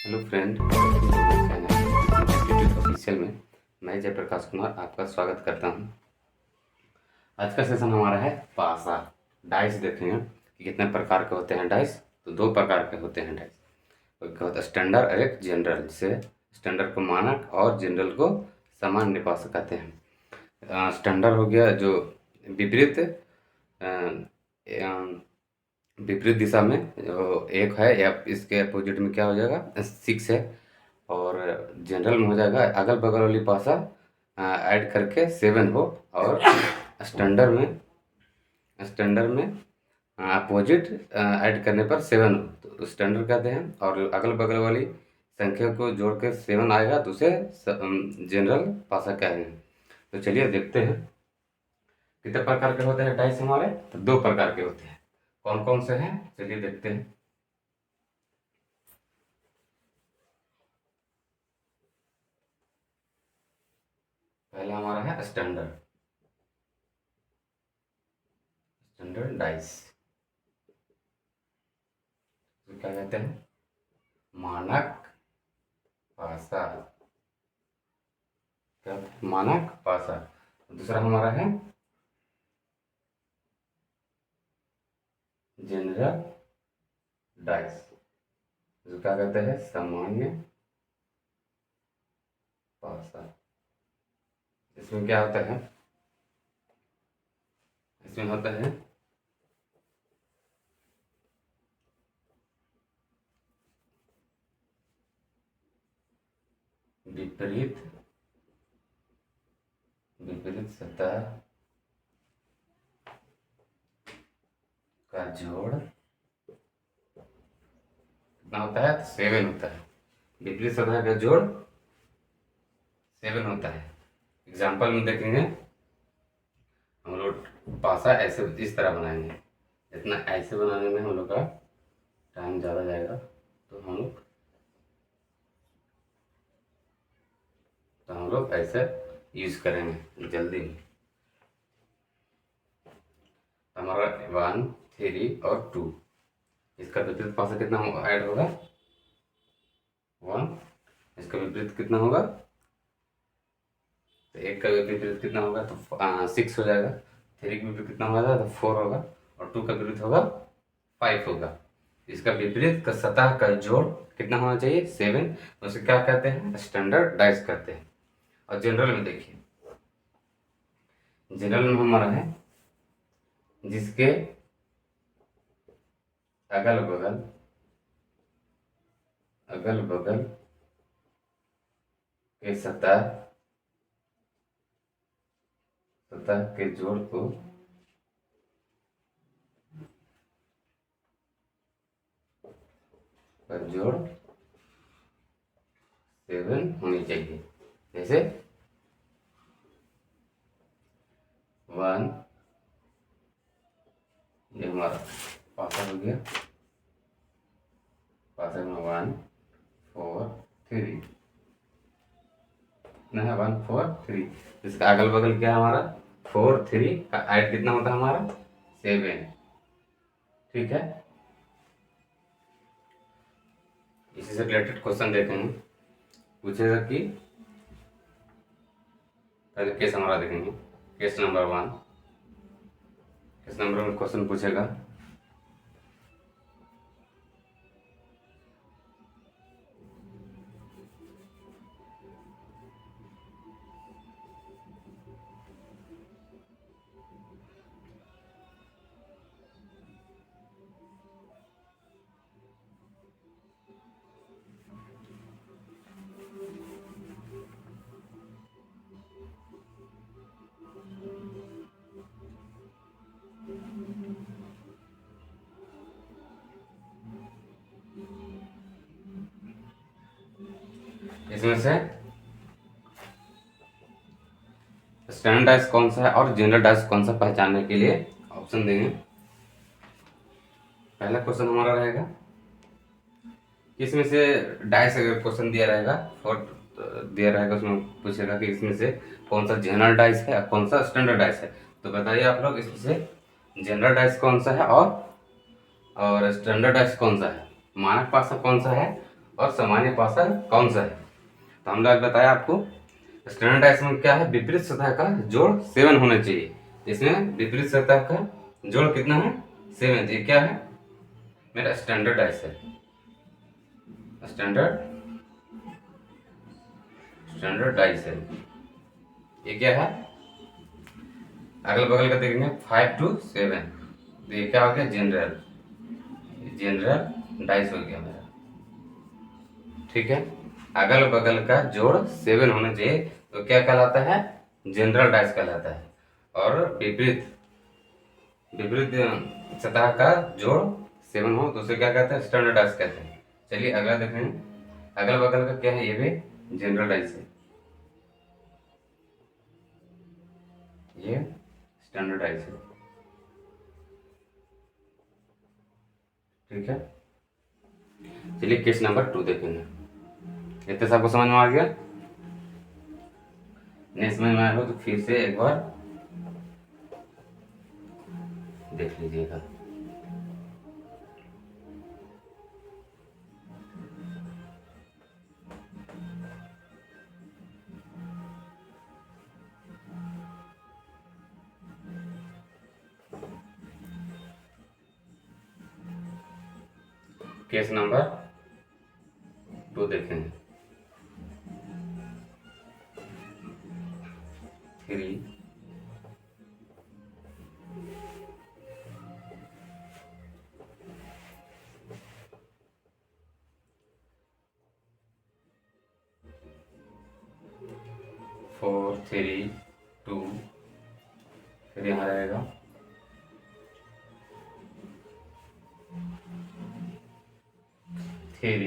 Hello friend, institute official में मैं जयप्रकाश कुमार आपका स्वागत करता हूं। आज का सेशन हमारा है पासा। डाइस देखेंगे कि कितने प्रकार के होते हैं डाइस। तो दो प्रकार के होते हैं डाइस, एक होता है स्टैंडर्ड और एक जनरल, जिसे स्टैंडर्ड को मानक और जनरल को सामान्य पासा कहते हैं। स्टैंडर्ड हो गया जो विपरीत विपरीत दिशा में जो एक है, या इसके अपोजिट में क्या हो जाएगा, 6 है। और जनरल में हो जाएगा अगल बगल वाली पासा ऐड करके 7 हो। और स्टैंडर्ड में अपोजिट ऐड करने पर 7 हो तो स्टैंडर्ड कहते हैं। और अगल बगल वाली संख्या को जोड़ कर 7 आएगा तो उसे जनरल पासा कहेंगे। तो चलिए देखते हैं कितने प्रकार के होते हैं डाइस हमारे। तो 2 प्रकार के होते हैं। कौन कौन से हैं चलिए देखते हैं। पहला हमारा है स्टैंडर्ड डाइस। तो क्या कहते हैं, मानक पासा। क्या मानक पासा। दूसरा हमारा है जनरल डाइस, जो क्या कहते हैं, सामान्य पासा। इसमें क्या होता है, इसमें होता है विपरीत विपरीत सतह का जोड़ कितना होता है, 7 होता है। विपरीत सतह का जोड़ 7 होता है। एग्जाम्पल में देखेंगे, हम लोग पासा ऐसे इस तरह बनाएंगे। इतना ऐसे बनाने में हम लोग का टाइम ज़्यादा जाएगा, तो हम लोग ऐसे यूज़ करेंगे जल्दी में। हमारा 1, 3 और 2, इसका विपरीत पासा कितना ऐड होगा, 1। इसका विपरीत कितना होगा, तो एक का विपरीत कितना होगा, तो 6 हो जाएगा। 3 का विपरीत कितना होगा, तो 4 होगा। और 2 का विपरीत होगा 5 होगा। इसका विपरीत का सतह का जोड़ कितना होना चाहिए, 7। उसे क्या कहते हैं, स्टैंडर्ड डाइस कहते हैं। और जनरल में देखिए, जनरल में हमारा है जिसके अगल बगल के सतह के जोड़ को जोड़ 7 होनी चाहिए। जैसे 1, ये हमारा पासा हो गया। पासा में 1, 4, 3 कितना है, 1, 4, 3। इसका अगल बगल क्या है हमारा, 4, 3 का ऐड कितना होता है हमारा, 7। ठीक है। इसी से रिलेटेड क्वेश्चन देते हैं। पूछेगा कि पहले केस हमारा देखेंगे, केस नंबर 1। केस नंबर में क्वेश्चन पूछेगा, इसमें से स्टैंडर्ड डाइस कौन सा है और जनरल डाइस कौन सा, पहचानने के लिए ऑप्शन देंगे। पहला क्वेश्चन हमारा रहेगा, इसमें से डाइस अगर क्वेश्चन दिया रहेगा, फोर्थ दिया रहेगा, उसमें पूछेगा कि इसमें से कौन सा जनरल डाइस है और कौन सा स्टैंडर्ड डाइस है। तो बताइए आप लोग, इसमें से जनरल डाइस कौन सा है और स्टैंडर्ड डाइस कौन सा है, मानक पासा कौन सा है और सामान्य पासा कौन सा है? तो हमने आज बताया आपको स्टैंडर्ड डाइस में क्या है, विपरीत सतह का जोड़ 7 होना चाहिए। इसमें विपरीत सतह का जोड़ कितना है? 7। ये क्या है? मेरा स्टैंडर्ड डाइस है। स्टैंडर्ड डाइस है। ये क्या है? अगल बगल का देखेंगे 5 to 7। तो ये क्या हो गया? जनरल डाइस हो गया मेरा। ठीक है, अगल बगल का जोड़ 7 होना चाहिए तो क्या कहलाता है? जनरल डाइस कहलाता है। और विपरीत सतह का जोड़ 7 हो तो उसे क्या कहते हैं? स्टैंडर्ड डाइस कहते हैं। चलिए अगला देखें, अगल बगल का क्या है? ये भी जनरल डाइस है। ये स्टैंडर्ड डाइस है। ठीक है, चलिए केस नंबर 2 देखेंगे। इतने सबको समझ में आ गया? नहीं समझ में आया हो तो फिर से एक बार देख लीजिएगा। केस नंबर 2 देखेंगे। 3 4 3 2, फिर यहाँ रहेगा 3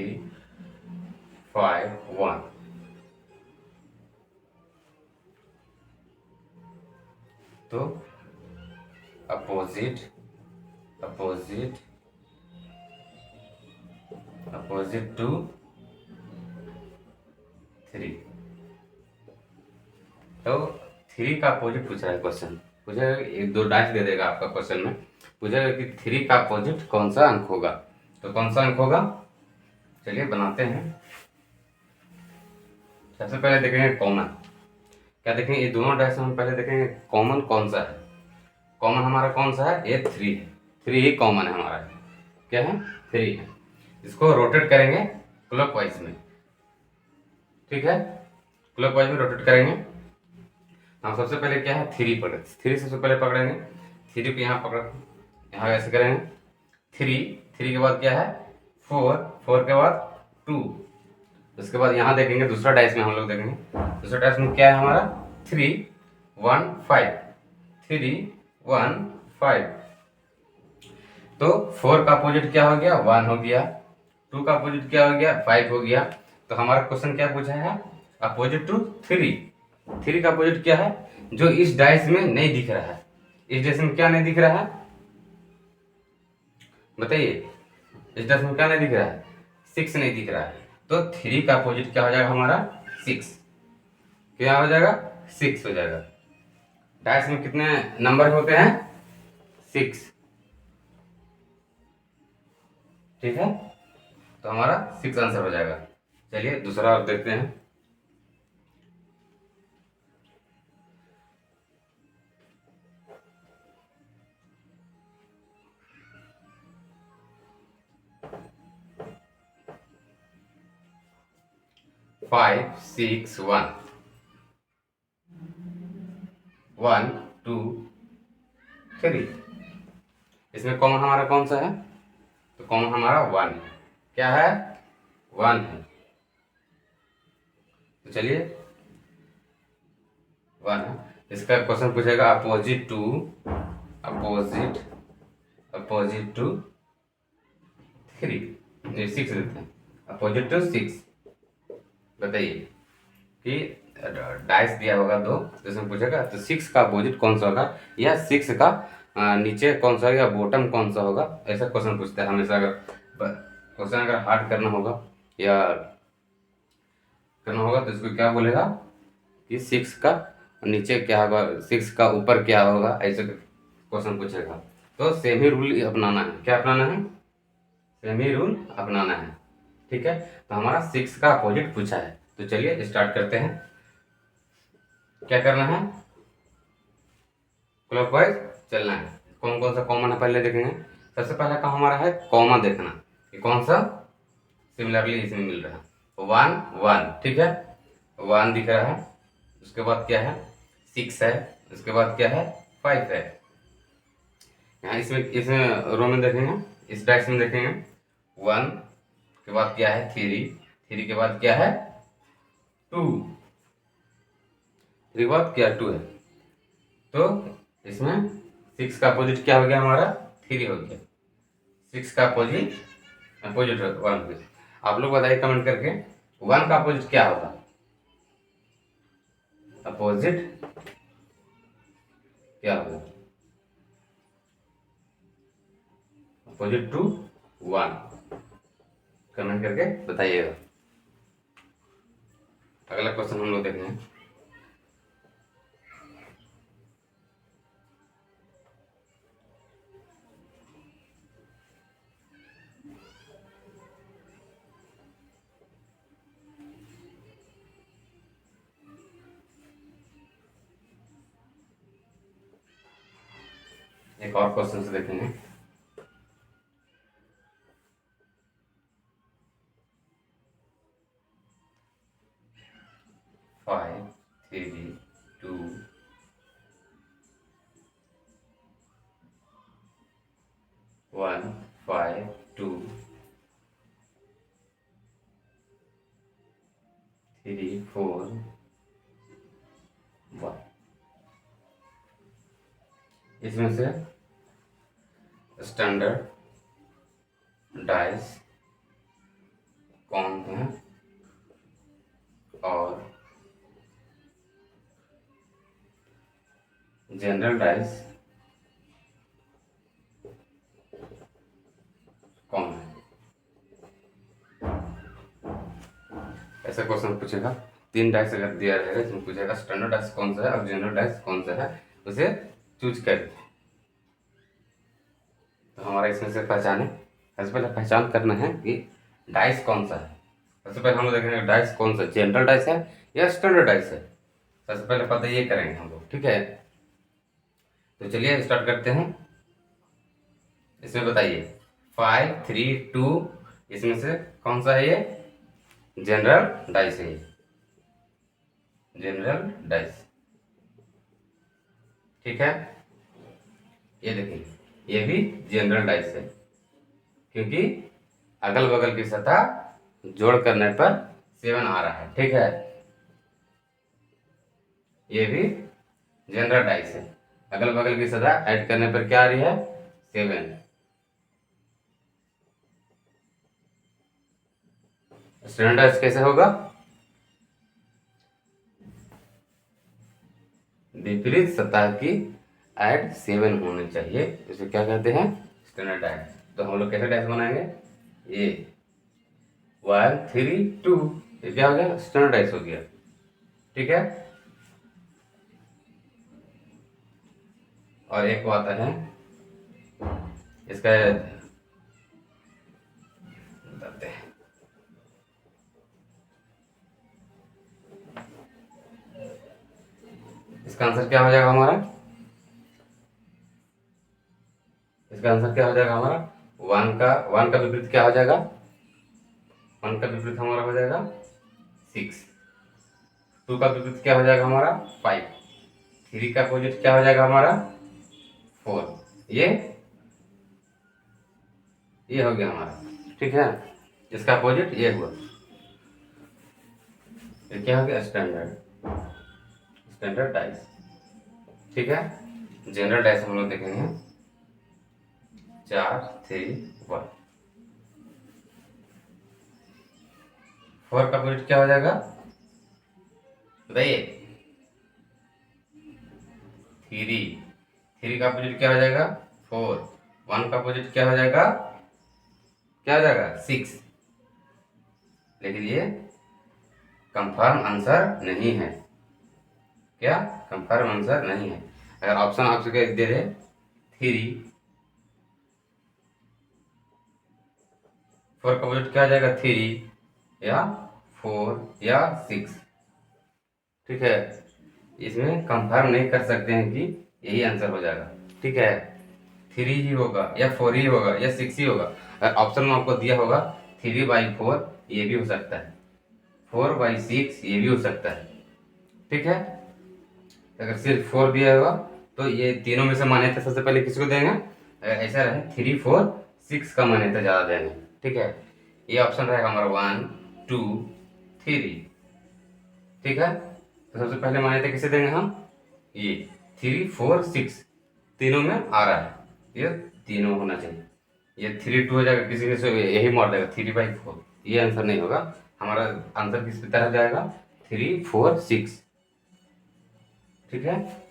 5 1। तो अपोजिट टू 3। तो 3 का अपोजिट पूछ रहा है क्वेश्चन। पूछेगा, एक दो डाइस दे देगा आपका क्वेश्चन में, पूछेगा कि 3 का अपोजिट कौन सा अंक होगा। तो कौन सा अंक होगा? चलिए बनाते हैं। सबसे पहले देखेंगे कॉमन। क्या देखेंगे? ये दोनों डाइस में हम पहले देखेंगे कॉमन कौन सा है। कॉमन हमारा कौन सा है? ये 3 है। 3 ही कॉमन है हमारा। क्या है? 3 है। इसको रोटेट करेंगे क्लॉकवाइज में। ठीक है, क्लॉकवाइज में रोटेट करेंगे। हम सबसे पहले क्या है? 3 पकड़े, 3 सबसे पहले पकड़ेंगे। 3 को यहाँ पकड़, यहाँ ऐसे करेंगे 3 के बाद क्या है? 4 के बाद 2। उसके बाद यहाँ देखेंगे दूसरा डाइस में हम लोग देखेंगे, दूसरा डाइस में क्या है हमारा? 3 1 5, 3 1 5। तो 4 का अपोजिट क्या हो गया? 1 हो गया। 2 का अपोजिट क्या हो गया? 5 हो गया। तो हमारा क्वेश्चन क्या पूछा है? Opposite to 3। 3 का अपोजिट क्या है? जो इस डाइस में नहीं दिख रहा है। इस डाइस में क्या नहीं दिख रहा है? बताइए, इस डाइस में क्या नहीं दिख रहा है? 6 नहीं दिख रहा है। तो 3 का अपोजिट क्या हो जाएगा हमारा? 6। क्या हो जाएगा? 6 हो जाएगा। डाइस में कितने नंबर होते हैं? 6। ठीक है, तो हमारा 6 आंसर हो जाएगा। चलिए दूसरा आप देखते हैं। फाइव 6 1 1 2 3। इसमें कॉमन हमारा कौन सा है? तो कॉमन हमारा 1 है। क्या है? 1 है। तो चलिए 1 है। इसका क्वेश्चन पूछेगा अपोजिट टू 3। 6 देते हैं, अपोजिट टू 6। बताइए कि डाइस दिया होगा 2, तो इसमें पूछेगा तो 6 का अपोजिट कौन सा होगा, या 6 का नीचे कौन सा होगा, बॉटम कौन सा होगा। ऐसा क्वेश्चन पूछता है हमेशा। अगर क्वेश्चन अगर हार्ड करना होगा या करना होगा तो इसको क्या बोलेगा कि 6 का नीचे क्या होगा, 6 का ऊपर क्या होगा, ऐसे क्वेश्चन पूछेगा। तो सेमी रूल अपनाना है। क्या अपनाना है? सेमी रूल अपनाना है। ठीक है, तो हमारा 6 का अपोजिट पूछा है। तो चलिए स्टार्ट करते हैं। क्या करना है, क्लॉकवाइज चलना है। कौन कौन सा कॉमन है पहले देखेंगे। सबसे पहला काम हमारा है कॉमा देखना कि कौन सा सिमिलरली इसमें मिल रहा है। 1 1, ठीक है, 1 दिख रहा है। उसके बाद क्या है, 6 है। उसके बाद क्या है, 5 है। यहाँ इसमें इसमें रो में देखेंगे, इस डाइस में देखेंगे 1 के बाद क्या है, 3, 3 के बाद क्या है, 2, 3 के बाद क्या 2 है। तो इसमें 6 का अपोजिट क्या हो गया हमारा, 3 हो गया। 6 का अपोजिट अपोजिट 1 हो गया। आप लोग बताइए कमेंट करके 1 का अपोजिट क्या होगा। अपोजिट क्या होगा, अपोजिट टू 1, कमेंट करके बताइएगा। अगला क्वेश्चन हम लोग देखेंगे। एक और क्वेश्चन से देखेंगे। फाइव 3 2 1 5 2 3 4 1। इसमें से स्टैंडर्ड डाइस कौन है और जनरल डाइस कौन है। ऐसा क्वेश्चन पूछेगा, 3 डाइस अगर दिया रहेगा इसमें पूछेगा स्टैंडर्ड डाइस कौन सा है और जनरल डाइस कौन सा है, उसे चूज कर। तो हमारा इसमें से पहचाने, सबसे पहले पहचान करना है कि डाइस कौन सा है। सबसे पहले हम लोग देखेंगे डाइस कौन सा, जनरल डाइस है या स्टैंडर्ड डाइस है। सबसे पहले पता ये करेंगे हम लोग, ठीक है। तो चलिए स्टार्ट करते हैं। इसमें बताइए 5 3 2, इसमें से कौन सा है ये, जनरल डाइस है ये, जनरल डाइस, ठीक है। ये देखिए ये भी जनरल डाइस है, क्योंकि अगल बगल की सतह जोड़ करने पर 7 आ रहा है, ठीक है। ये भी जनरल डाइस है, अगल बगल की सतह ऐड करने पर क्या आ रही है, 7। स्टैंडर्ड डाइस कैसे होगा, विपरीत सतह की ऐड 7 होनी चाहिए, इसे क्या कहते हैं, स्टैंडर्ड डाइस। तो हम लोग कैसे डाइस बनाएंगे, ये 1 3 2, ये क्या हो गया, स्टैंडर्ड डाइस हो गया, ठीक है। और एक बात है इसका, बताते हैं। इसका आंसर क्या हो जाएगा हमारा, इसका आंसर क्या हो जाएगा हमारा, 1 का विपरीत क्या हो जाएगा, 1 का विपरीत हमारा हो जाएगा 6। 2 का विपरीत क्या हो जाएगा हमारा 5। 3 का अपोजिट क्या हो जाएगा हमारा 4। ये हो गया हमारा, ठीक है। इसका अपोजिट ये हुआ, ये क्या हो गया, स्टैंडर्ड, स्टैंडर्ड डाइस, ठीक है। जनरल डाइस हम लोग देखेंगे 4 3 1। 4 का अपोजिट क्या हो जाएगा, बताइए, 3। 3 का अपोजिट क्या हो जाएगा 4। 1 का अपोजिट क्या हो जाएगा, क्या हो जाएगा 6। लेकिन ये कंफर्म आंसर नहीं है, क्या कंफर्म आंसर नहीं है। अगर ऑप्शन आपसे दे दे 3 4 का अपोजिट क्या आ जाएगा? 3 या 4 या 6। ठीक है, इसमें कंफर्म नहीं कर सकते हैं कि यही आंसर हो जाएगा। ठीक है, 3 ही होगा या 4 ही होगा या 6 ही होगा। ऑप्शन में आपको दिया होगा 3/4, ये भी हो सकता है, 4/6 ये भी हो सकता है। ठीक है, अगर सिर्फ 4 दिया होगा तो ये तीनों में से मान्यता सबसे पहले किसको देंगे? अगर ऐसा रहे 3, 4, 6 का मान्यता ज़्यादा देंगे। ठीक है, ये ऑप्शन रहेगा हमारा 1, 2, 3। ठीक है, तो सबसे पहले मान्यता किसे देंगे हम? ये 3, 4, 6 तीनों में आ रहा है, ये तीनों होना चाहिए। ये 3, 2 हो जाएगा, किसी ने से यही मार देगा 3/4, ये आंसर नहीं होगा। हमारा आंसर किस तरह जाएगा? 3, 4, 6। ठीक है,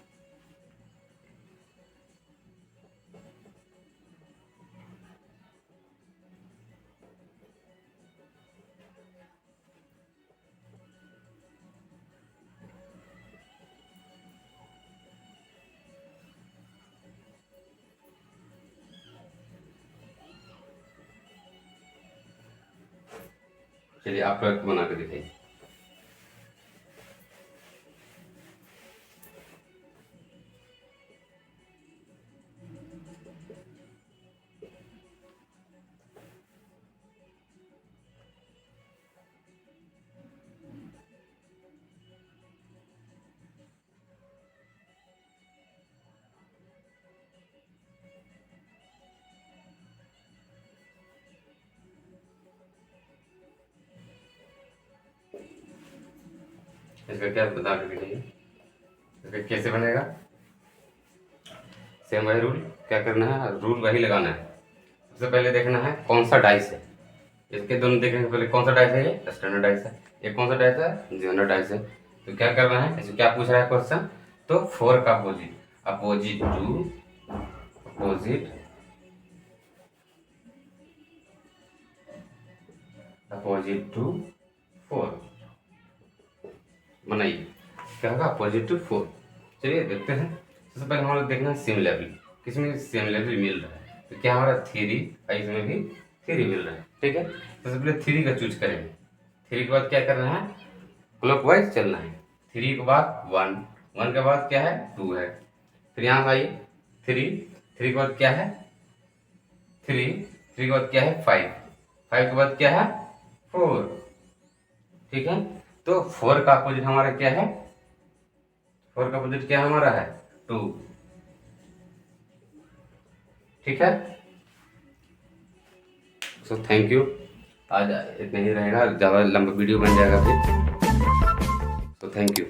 चलिए आप प्रयोग बना के दिखाइए। इसका क्या बता के दिखाइए, इसका कैसे बनेगा? सेम वही रूल, क्या करना है? रूल वही लगाना है। सबसे पहले देखना है कौन सा डाइस है। इसके दोनों देखने से पहले कौन सा डाइस है? ये स्टैंडर्ड डाइस है। ये कौन सा डाइस है? जनरल डाइस है। तो क्या करना है, ऐसे क्या पूछ रहा है क्वेश्चन? तो 4 का opposite, opposite to, opposite, opposite to 4 बनाइए। क्या होगा? Opposite to 4। चलिए देखते हैं। सबसे पहले हमारा देखना है सिमिलरली, किसमें सिमिलरली मिल रहा है। तो क्या हमारा 3 और इसमें भी 3 मिल रहा है। ठीक है, तो सबसे पहले 3 का चूज करेंगे। 3 के बाद क्या करना है? क्लॉकवाइज चलना है। 3 के बाद 1, 1 के बाद क्या है? 2 है। फिर यहाँ से आइए 3, 3 के बाद क्या है? 3, 3 के बाद क्या है? 5, 5 के बाद क्या है? 4। ठीक है, तो 4 का अपोजिट हमारा क्या है? 4 का अपोजिट क्या हमारा है? 2। ठीक है, सो थैंक यू। आज इतना ही रहेगा, ज़्यादा लंबा वीडियो बन जाएगा फिर। तो थैंक यू।